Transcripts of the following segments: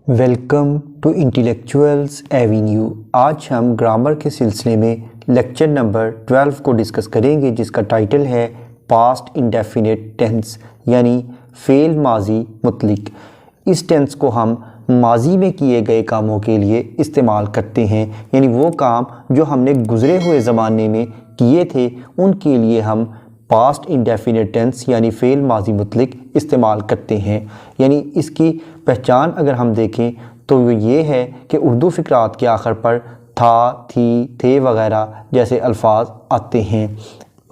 Welcome to intellectuals Avenue. आज हम grammar के सिलसिले में लेक्चर नंबर 12 को डिस्कस करेंगे, जिसका टाइटल है पास्ट इंडेफिनिट टेंस यानी फ़ेल माजी मुतलिक। इस टेंस को हम माजी में किए गए कामों के लिए इस्तेमाल करते हैं, यानी वो काम जो हमने गुज़रे हुए ज़माने में किए थे उनके लिए हम पास्ट इंडेफिनिट टेंस यानी फ़ेल माजी मुतलिक इस्तेमाल करते हैं। यानी इसकी पहचान अगर हम देखें तो वो ये है कि उर्दू फ़िक़रात के आखिर पर था, थी, थे वग़ैरह जैसे अल्फाज आते हैं।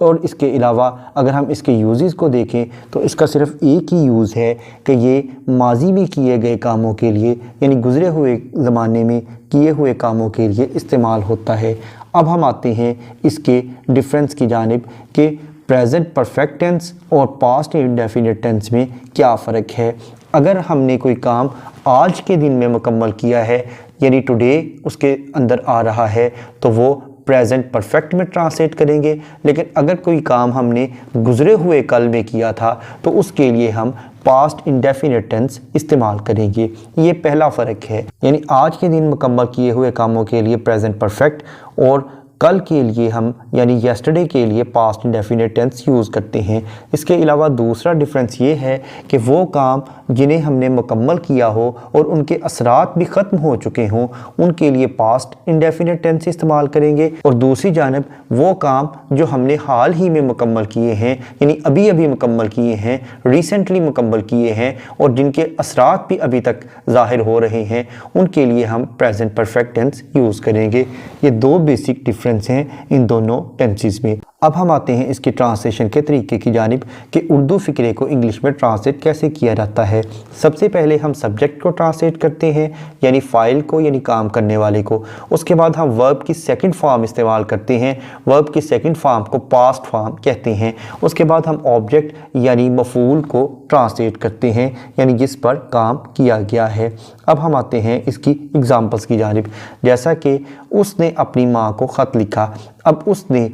और इसके अलावा अगर हम इसके यूज़ेस को देखें तो इसका सिर्फ़ एक ही यूज़ है कि ये माजी में किए गए कामों के लिए यानी गुज़रे हुए ज़माने में किए हुए कामों के लिए इस्तेमाल होता है। अब हम आते हैं इसके डिफरेंस की जानिब कि प्रेजेंट परफेक्ट टेंस और पास्ट इंडेफिनिट टेंस में क्या फ़र्क है। अगर हमने कोई काम आज के दिन में मुकम्मल किया है यानी टुडे उसके अंदर आ रहा है तो वो प्रेजेंट परफेक्ट में ट्रांसलेट करेंगे, लेकिन अगर कोई काम हमने गुज़रे हुए कल में किया था तो उसके लिए हम पास्ट इंडेफिनिट टेंस इस्तेमाल करेंगे। ये पहला फ़र्क है, यानी आज के दिन मुकम्मल किए हुए कामों के लिए प्रेजेंट परफेक्ट और कल के लिए हम यानी येस्टरडे के लिए पास्ट इंडेफिनिट टेंस यूज़ करते हैं। इसके अलावा दूसरा डिफरेंस ये है कि वो काम जिन्हें हमने मुकम्मल किया हो और उनके असरात भी ख़त्म हो चुके हों उनके लिए पास्ट इंडेफिनिट टेंस इस्तेमाल करेंगे, और दूसरी जानिब वो काम जो हमने हाल ही में मुकम्मल किए हैं यानी अभी अभी मुकम्मल किए हैं, रिसेंटली मुकम्मल किए हैं और जिनके असरात भी अभी तक ज़ाहिर हो रहे हैं उनके लिए हम प्रेजेंट परफेक्ट टेंस यूज़ करेंगे। ये दो बेसिक डिफरेंस हैं इन दोनों टेंसेस में। अब हम आते हैं इसके ट्रांसलेशन के तरीके की जानिब कि उर्दू फ़िक्रे को इंग्लिश में ट्रांसलेट कैसे किया जाता है। सबसे पहले हम सब्जेक्ट को ट्रांसलेट करते हैं यानी फ़ाइल को यानी काम करने वाले को। उसके बाद हम वर्ब की सेकंड फॉर्म इस्तेमाल करते हैं, वर्ब की सेकंड फॉर्म को पास्ट फॉर्म कहते हैं। उसके बाद हम ऑब्जेक्ट यानी मफ़ूल को ट्रांसलेट करते हैं यानी जिस पर काम किया गया है। अब हम आते हैं इसकी एग्ज़ाम्पल्स की जानिब, जैसा कि उसने अपनी माँ को ख़त लिखा। अब उसने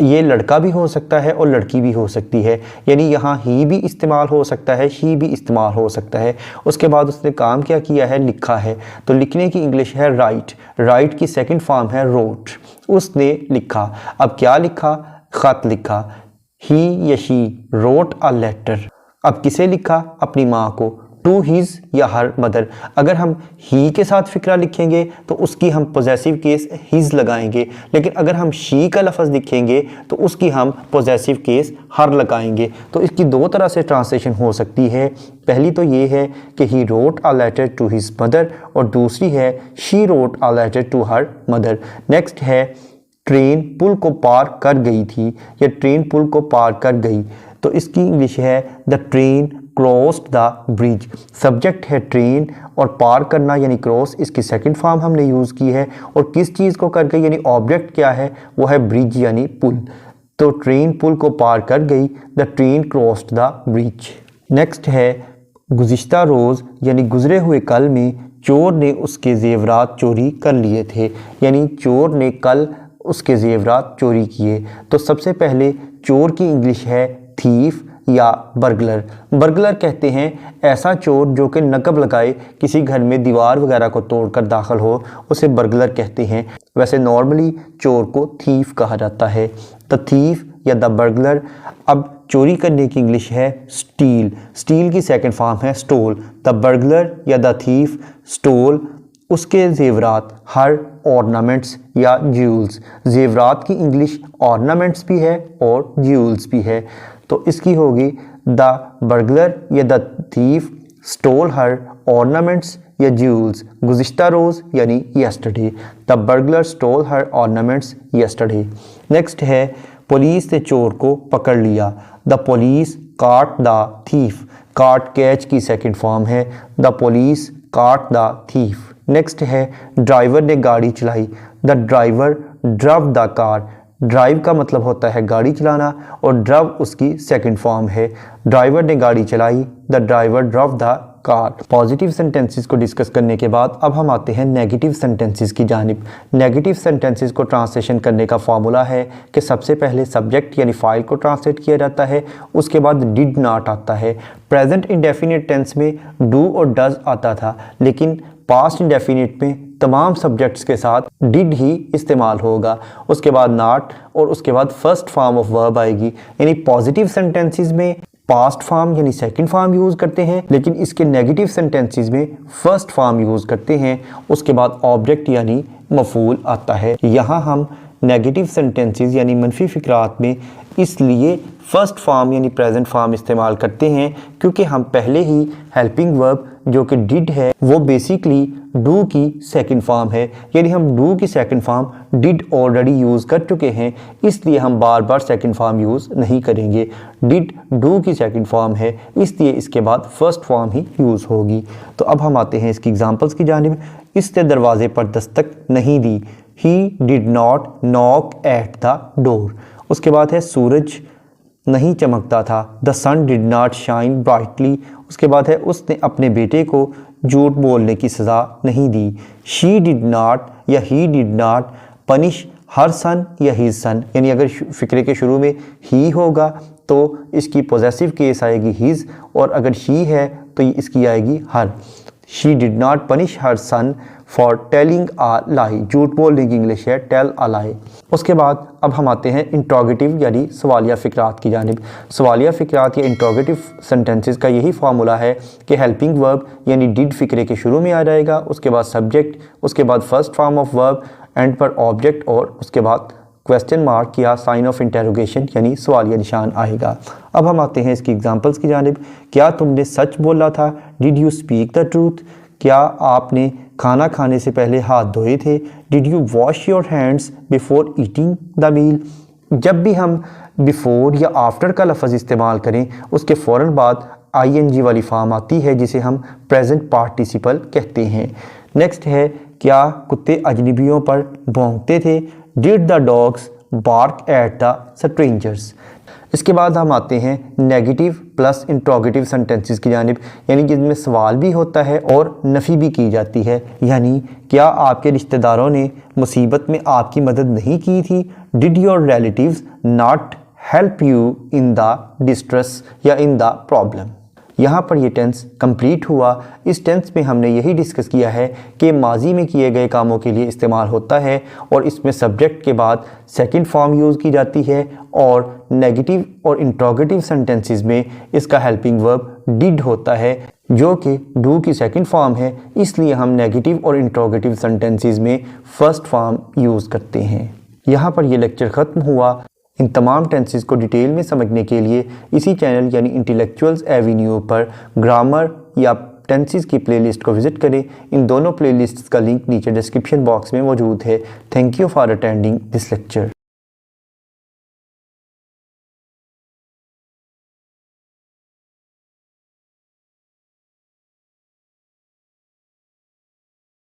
ये लड़का भी हो सकता है और लड़की भी हो सकती है, यानी यहाँ ही भी इस्तेमाल हो सकता है, शी भी इस्तेमाल हो सकता है। उसके बाद उसने काम क्या किया है, लिखा है, तो लिखने की इंग्लिश है राइट, राइट की सेकंड फॉर्म है रोट। उसने लिखा, अब क्या लिखा, ख़त लिखा, ही या शी रोट अ लेटर। अब किसे लिखा, अपनी माँ को, टू हिज या हर मदर। अगर हम ही के साथ फ़िक्रा लिखेंगे तो उसकी हम पोजेसिव केस हिज लगाएंगे, लेकिन अगर हम शी का लफ्ज़ लिखेंगे तो उसकी हम पोजेसिव केस हर लगाएंगे। तो इसकी दो तरह से ट्रांसलेशन हो सकती है। पहली तो ये है कि he wrote a letter to his mother, और दूसरी है she wrote a letter to her mother. Next है ट्रेन पुल को पार कर गई थी या ट्रेन पुल को पार कर गई, तो इसकी इंग्लिश है the train crossed the bridge. Subject है ट्रेन और पार करना यानी क्रॉस, इसकी सेकंड फॉर्म हमने यूज़ की है, और किस चीज़ को कर गई यानी ऑब्जेक्ट क्या है, वो है ब्रिज यानी पुल। तो ट्रेन पुल को पार कर गई, the train crossed the bridge. Next है गुज़िश्ता रोज़ यानी गुज़रे हुए कल में चोर ने उसके ज़ेवरात चोरी कर लिए थे, यानी चोर ने कल उसके ज़ेवरात चोरी किए। तो सबसे पहले चोर की इंग्लिश है थीफ या बर्गलर। बर्गलर कहते हैं ऐसा चोर जो कि नकब लगाए किसी घर में दीवार वगैरह को तोड़कर दाखिल हो, उसे बर्गलर कहते हैं। वैसे नॉर्मली चोर को थीफ कहा जाता है, द थीफ या द बर्गलर। अब चोरी करने की इंग्लिश है स्टील, स्टील की सेकंड फॉर्म है स्टोल। द बर्गलर या द थीफ स्टोल उसके ज़ेवरात, हर ऑर्नामेंट्स या ज्यूल्स। ज़ेवरात की इंग्लिश ऑर्नामेंट्स भी है और ज्यूल्स भी है, तो इसकी होगी द बर्गलर या the thief stole her ornaments या ज्यूल्स गुज़िश्ता रोज़ यानी yesterday. The burglar stole her ornaments yesterday. Next है पुलिस ने चोर को पकड़ लिया, the police caught the thief. Caught catch की सेकंड फॉर्म है, the police caught the thief. Next है ड्राइवर ने गाड़ी चलाई, the driver drove the car. Drive का मतलब होता है गाड़ी चलाना और ड्राइव उसकी सेकंड फॉर्म है। ड्राइवर ने गाड़ी चलाई, the driver drive the car. Positive sentences को डिस्कस करने के बाद अब हम आते हैं नेगेटिव सेंटेंसेस की जानिब। नेगेटिव सेंटेंसेस को ट्रांसलेशन करने का फॉर्मूला है कि सबसे पहले सब्जेक्ट यानी फाइल को ट्रांसलेट किया जाता है, उसके बाद डिड नॉट आता है। प्रेजेंट इंडेफिनिट टेंस में डू और डज आता था, लेकिन पास्ट इंडेफिनिट में तमाम सब्जेक्ट्स के साथ डिड ही इस्तेमाल होगा। उसके बाद नॉट और उसके बाद फर्स्ट फॉर्म ऑफ वर्ब आएगी। यानी पॉजिटिव सेंटेंसेस में पास्ट फॉर्म यानी सेकंड फॉर्म यूज़ करते हैं, लेकिन इसके नेगेटिव सेंटेंसेस में फर्स्ट फॉर्म यूज़ करते हैं। उसके बाद ऑब्जेक्ट यानी मफूल आता है। यहाँ हम नेगेटिव सेंटेंसेस यानी मनफी फ़िक्रात में इसलिए फर्स्ट फॉर्म यानी प्रेजेंट फॉर्म इस्तेमाल करते हैं क्योंकि हम पहले ही हेल्पिंग वर्ब जो कि डिड है वो बेसिकली डू की सेकंड फॉर्म है, यानी हम डू की second form did already use कर चुके हैं, इसलिए हम बार बार सेकंड फॉर्म यूज़ नहीं करेंगे। डिड डू की सेकंड फॉर्म है, इसलिए इसके बाद फर्स्ट फॉर्म ही यूज़ होगी। तो अब हम आते हैं इसकी एग्जांपल्स की जानिब। इसने दरवाजे पर दस्तक नहीं दी, he did not knock at the door. उसके बाद है सूरज नहीं चमकता था, the sun did not shine brightly. उसके बाद है उसने अपने बेटे को झूठ बोलने की सज़ा नहीं दी, शी डिड नॉट या ही डिड नॉट पनिश हर सन या हिज सन। यानी अगर फ़िक्रे के शुरू में ही होगा तो इसकी पॉजेसिव केस आएगी हिज, और अगर शी है तो इसकी आएगी her. She did not punish her son for telling a lie. झूठ बोलने की इंग्लिश है टेल आ लाई। उसके बाद अब हम आते हैं इंट्रोगेटिव यानी सवालिया फ़िक्रात की जानिब। सवालिया फ़िक्रात या इंट्रोगेटिव सेंटेंसेस का यही फार्मूला है कि हेल्पिंग वर्ब यानी डिड फ़िक्रे के शुरू में आ जाएगा, उसके बाद सब्जेक्ट, उसके बाद first form of verb, and पर ऑब्जेक्ट, और उसके बाद क्वेश्चन मार्क या साइन ऑफ इंटरोगेशन यानी सवालिया निशान आएगा। अब हम आते हैं इसकी एग्जांपल्स की जानिब। क्या तुमने सच बोला था, did you speak the truth. क्या आपने खाना खाने से पहले हाथ धोए थे, did you wash your hands before eating the meal. जब भी हम बिफोर या आफ्टर का लफ्ज़ इस्तेमाल करें उसके फ़ौरन बाद ING वाली फॉर्म आती है जिसे हम प्रेजेंट पार्टिसिपल कहते हैं। नेक्स्ट है क्या कुत्ते अजनबियों पर भौंकते थे, did the dogs bark at the strangers. इसके बाद हम आते हैं नेगेटिव प्लस इंट्रोगेटिव सेंटेंसेस की जानिब, यानी जिनमें सवाल भी होता है और नफ़ी भी की जाती है। यानी क्या आपके रिश्तेदारों ने मुसीबत में आपकी मदद नहीं की थी, did your relatives not help you in the distress या इन द प्रॉब्लम। यहाँ पर ये टेंस कंप्लीट हुआ। इस टेंस में हमने यही डिस्कस किया है कि माजी में किए गए कामों के लिए इस्तेमाल होता है और इसमें सब्जेक्ट के बाद सेकंड फॉर्म यूज़ की जाती है, और नेगेटिव और इंट्रोगेटिव सेंटेंसेस में इसका हेल्पिंग वर्ब डिड होता है जो कि डू की सेकंड फॉर्म है, इसलिए हम नेगेटिव और इंट्रोगेटिव सेंटेंसेस में फर्स्ट फॉर्म यूज़ करते हैं। यहाँ पर यह लेक्चर ख़त्म हुआ। इन तमाम टेंसेस को डिटेल में समझने के लिए इसी चैनल यानी इंटेलेक्चुअल्स एवेन्यू पर ग्रामर या टेंसेस की प्लेलिस्ट को विज़िट करें। इन दोनों प्लेलिस्ट्स का लिंक नीचे डिस्क्रिप्शन बॉक्स में मौजूद है। Thank you for attending this lecture.